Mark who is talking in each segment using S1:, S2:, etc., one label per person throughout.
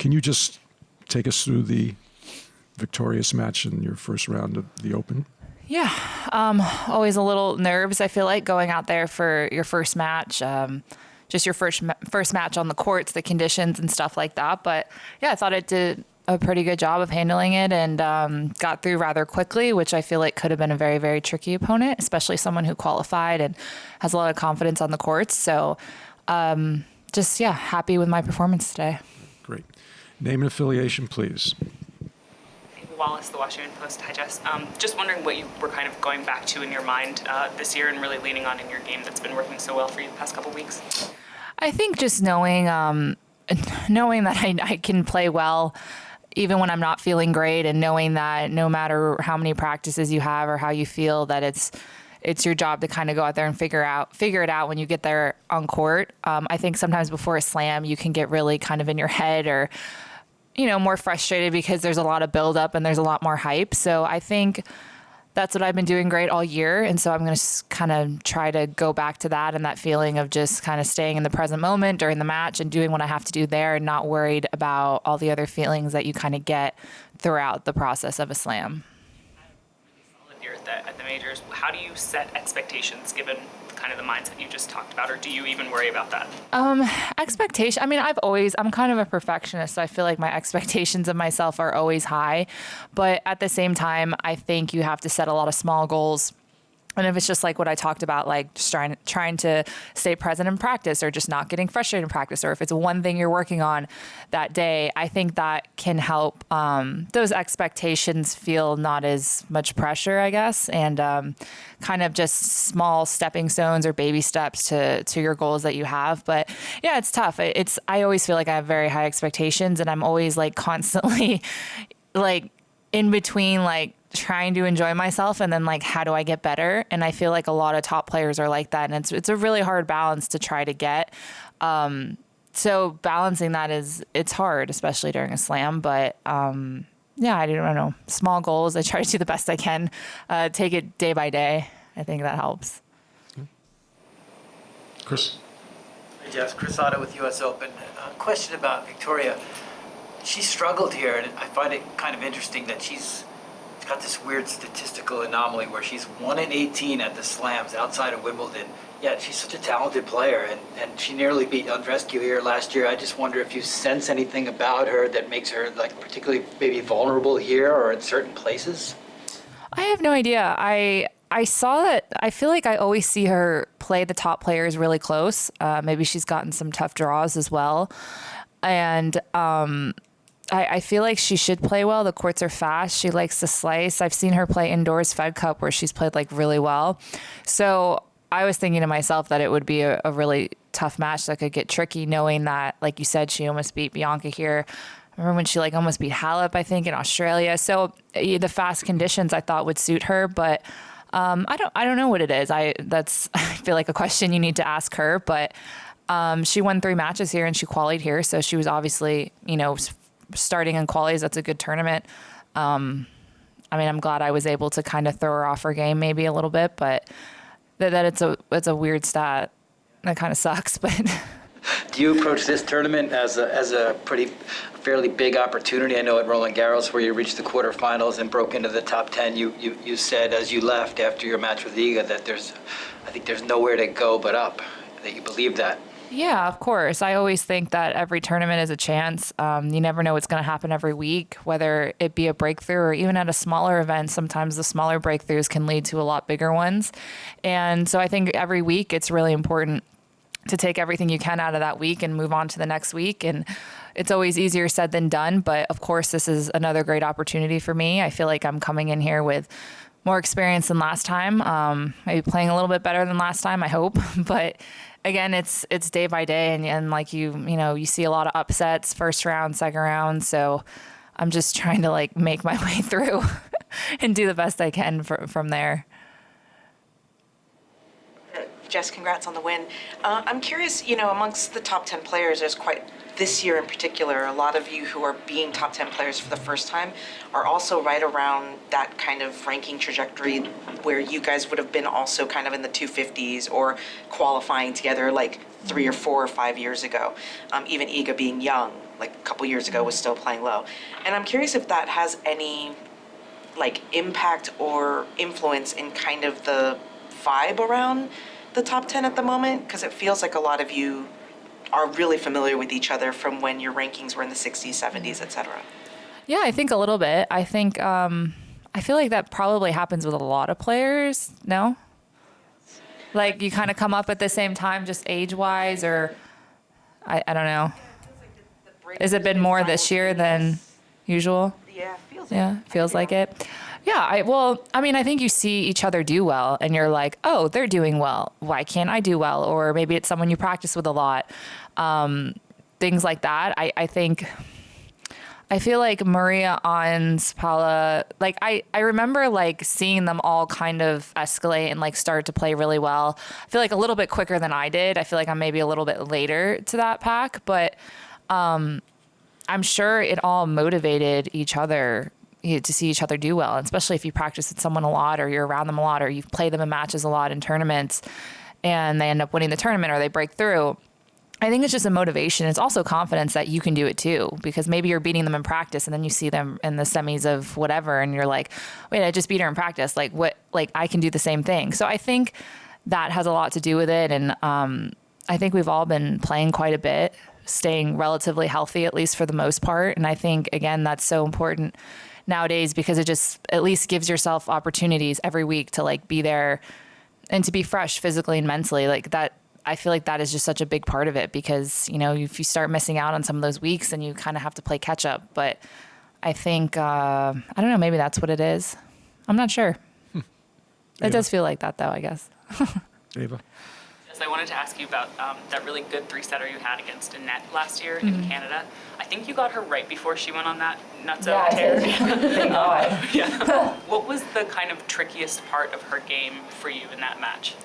S1: Can you just take us through the victorious match in your first round of the Open?
S2: Yeah, always a little nerves, I feel like, going out there for your first match, just your first match on the courts, the conditions and stuff like that. But yeah, I thought it did a pretty good job of handling it and got through rather quickly, which I feel like could have been a very, very tricky opponent, especially someone who qualified and has a lot of confidence on the courts. So just, yeah, happy with my performance today.
S1: Great. Name and affiliation, please.
S3: Wallace, The Washington Post. Hi, Jess. Just wondering what you were kind of going back to in your mind this year and really leaning on in your game that's been working so well for you the past couple weeks.
S2: I think just knowing that I can play well even when I'm not feeling great, and knowing that no matter how many practices you have or how you feel, that it's your job to kind of go out there and figure it out when you get there on court. I think sometimes before a slam you can get really kind of in your head or more frustrated because there's a lot of buildup and there's a lot more hype. So I think that's what I've been doing great all year. And so I'm going to kind of try to go back to that and that feeling of just kind of staying in the present moment during the match and doing what I have to do there and not worried about all the other feelings that you kind of get throughout the process of a slam.
S3: Solid year at the majors. How do you set expectations given kind of the mindset you just talked about, or do you even worry about that?
S2: Expectation. I mean, I'm kind of a perfectionist, so I feel like my expectations of myself are always high. But at the same time, I think you have to set a lot of small goals. And if it's just like what I talked about, like just trying to stay present in practice or just not getting frustrated in practice, or if it's one thing you're working on that day, I think that can help those expectations feel not as much pressure, I guess, and kind of just small stepping stones or baby steps to your goals that you have. But yeah, it's tough. I always feel like I have very high expectations, and I'm always like constantly like in between like trying to enjoy myself and then like how do I get better, and I feel like a lot of top players are like that, and it's a really hard balance to try to get. So balancing that it's hard, especially during a slam, but yeah, I don't know, small goals, I try to do the best I can, take it day by day. I think that helps.
S1: Chris?
S4: Hey Jeff, Chris Otto with US Open. Question about Viktorija. She struggled here, and I find it kind of interesting that she's got this weird statistical anomaly where she's 1-in-18 at the slams outside of Wimbledon. Yet she's such a talented player, and she nearly beat Andreescu here last year. I just wonder if you sense anything about her that makes her like particularly maybe vulnerable here or in certain places.
S2: I have no idea. I saw that. I feel like I always see her play the top players really close. Maybe she's gotten some tough draws as well, and I feel like she should play well. The courts are fast. She likes to slice. I've seen her play indoors Fed Cup where she's played like really well. So I was thinking to myself that it would be a really tough match that could get tricky, knowing that, like you said, she almost beat Bianca here. I remember when she like almost beat Halep, I think, in Australia. So the fast conditions I thought would suit her, but I don't know what it is. I feel like a question you need to ask her, but she won 3 matches here and she qualied here. So she was obviously, starting in qualies. That's a good tournament. I mean, I'm glad I was able to kind of throw her off her game maybe a little bit, but that it's a weird stat. That kind of sucks, but.
S4: Do you approach this tournament as a fairly big opportunity? I know at Roland Garros, where you reached the quarterfinals and broke into the top 10, you said as you left after your match with Iga that I think there's nowhere to go but up, that you believe that.
S2: Yeah, of course. I always think that every tournament is a chance. You never know what's going to happen every week, whether it be a breakthrough or even at a smaller event. Sometimes the smaller breakthroughs can lead to a lot bigger ones. And so I think every week it's really important to take everything you can out of that week and move on to the next week. And it's always easier said than done. But of course, this is another great opportunity for me. I feel like I'm coming in here with more experience than last time, maybe playing a little bit better than last time, I hope. But again, it's day by day, and like you see a lot of upsets, first round, second round. So I'm just trying to like make my way through and do the best I can from there.
S5: Jess, congrats on the win. I'm curious, amongst the top 10 players, there's quite, this year in particular, a lot of you who are being top 10 players for the first time are also right around that kind of ranking trajectory where you guys would have been also kind of in the 250s or qualifying together, like 3 or 4 or 5 years ago. Even Iga being young, like a couple years ago, was still playing low. And I'm curious if that has any like impact or influence in kind of the vibe around the top 10 at the moment, because it feels like a lot of you are really familiar with each other from when your rankings were in the 60s, 70s, etc.
S2: Yeah, I think a little bit. I think I feel like that probably happens with a lot of players. No, like you kind of come up at the same time, just age-wise, or I don't know. Has it been more this year than usual?
S5: Yeah, feels
S2: Feels like it. Yeah, I think you see each other do well and you're like, oh, they're doing well. Why can't I do well? Or maybe it's someone you practice with a lot. Things like that. I feel like Maria, Ons, Paula, like I remember like seeing them all kind of escalate and like start to play really well. I feel like a little bit quicker than I did. I feel like I'm maybe a little bit later to that pack, but I'm sure it all motivated each other to see each other do well, and especially if you practice with someone a lot or you're around them a lot or you've played them in matches a lot in tournaments and they end up winning the tournament or they break through. I think it's just a motivation. It's also confidence that you can do it too, because maybe you're beating them in practice and then you see them in the semis of whatever and you're like, wait, I just beat her in practice. Like what, like I can do the same thing. So I think that has a lot to do with it. And I think we've all been playing quite a bit, staying relatively healthy, at least for the most part. And I think, again, that's so important nowadays because it just at least gives yourself opportunities every week to like be there and to be fresh physically and mentally. Like that, I feel like that is just such a big part of it because, you know, if you start missing out on some of those weeks, then you kind of have to play catch up. But I think, I don't know, maybe that's what it is. I'm not sure. It does feel like that though, I guess.
S1: Ava?
S3: I wanted to ask you about that really good 3-setter you had against Annette last year in Canada. I think you got her right before she went on that nutso tear.
S2: Thank God.
S3: Yeah. What was the kind of trickiest part of her game for you in that match?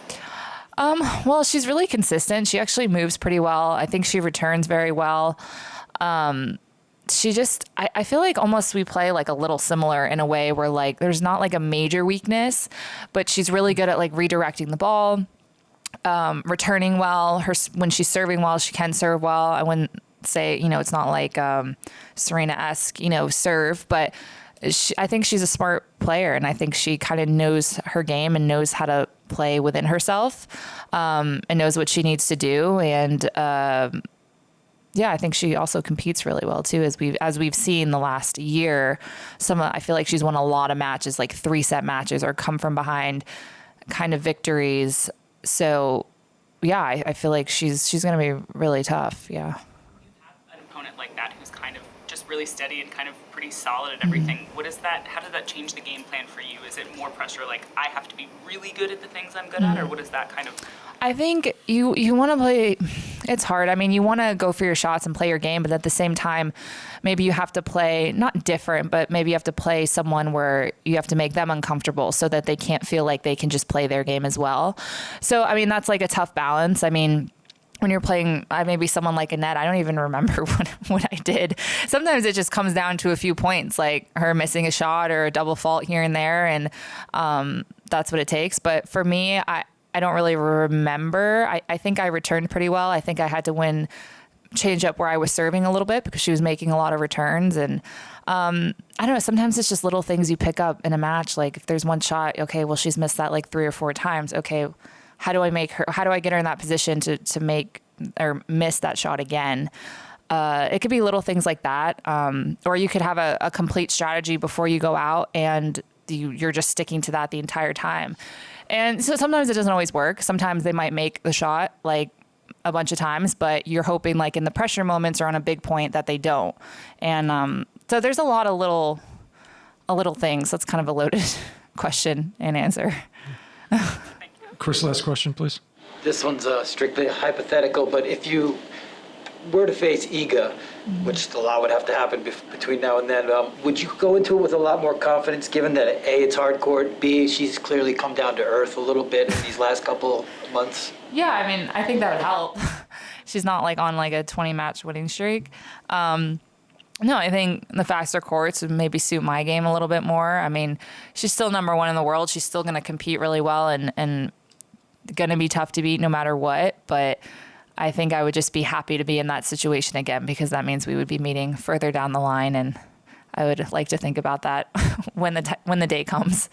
S2: Well, she's really consistent. She actually moves pretty well. I think she returns very well. She just, I feel like almost we play like a little similar in a way where like there's not like a major weakness, but she's really good at like redirecting the ball. Returning well. When she's serving well, she can serve well. I wouldn't say, you know, it's not like Serena-esque, you know, serve, but I think she's a smart player, and I think she kind of knows her game and knows how to play within herself, and knows what she needs to do. And I think she also competes really well too, as we've seen the last year. I feel like she's won a lot of matches, like 3-set matches, or come from behind kind of victories. So, yeah, I feel like she's going to be really tough. Yeah.
S3: You have an opponent like that who's kind of just really steady and kind of pretty solid at everything. How does that change the game plan for you? Is it more pressure like I have to be really good at the things I'm good at, or what is that kind of?
S2: I think you want to play. It's hard. I mean, you want to go for your shots and play your game, but at the same time, maybe you have to play not different, but maybe you have to play someone where you have to make them uncomfortable so that they can't feel like they can just play their game as well. So, I mean, that's like a tough balance. I mean, when you're playing maybe someone like Annette, I don't even remember what I did. Sometimes it just comes down to a few points, like her missing a shot or a double fault here and there, and that's what it takes. But for me, I don't really remember. I think I returned pretty well. I think I had to change up where I was serving a little bit because she was making a lot of returns. And I don't know, sometimes it's just little things you pick up in a match. Like if there's one shot, okay, well, she's missed that like 3 or 4 times. Okay, how do I get her in that position to make or miss that shot again? It could be little things like that. Or you could have a complete strategy before you go out and you're just sticking to that the entire time. And so sometimes it doesn't always work. Sometimes they might make the shot like a bunch of times, but you're hoping like in the pressure moments or on a big point that they don't. And so there's a lot of little things. That's kind of a loaded question and answer.
S1: Chris, last question, please.
S4: This one's strictly hypothetical, but if you were to face Iga, which a lot would have to happen between now and then, would you go into it with a lot more confidence, given that A, it's hard court, B, she's clearly come down to earth a little bit in these last couple months?
S2: Yeah, I mean, I think that would help. She's not like on like a 20-match winning streak. No, I think the faster courts would maybe suit my game a little bit more. I mean, she's still number 1 in the world. She's still going to compete really well and going to be tough to beat no matter what. But I think I would just be happy to be in that situation again, because that means we would be meeting further down the line, and I would like to think about that when the day comes.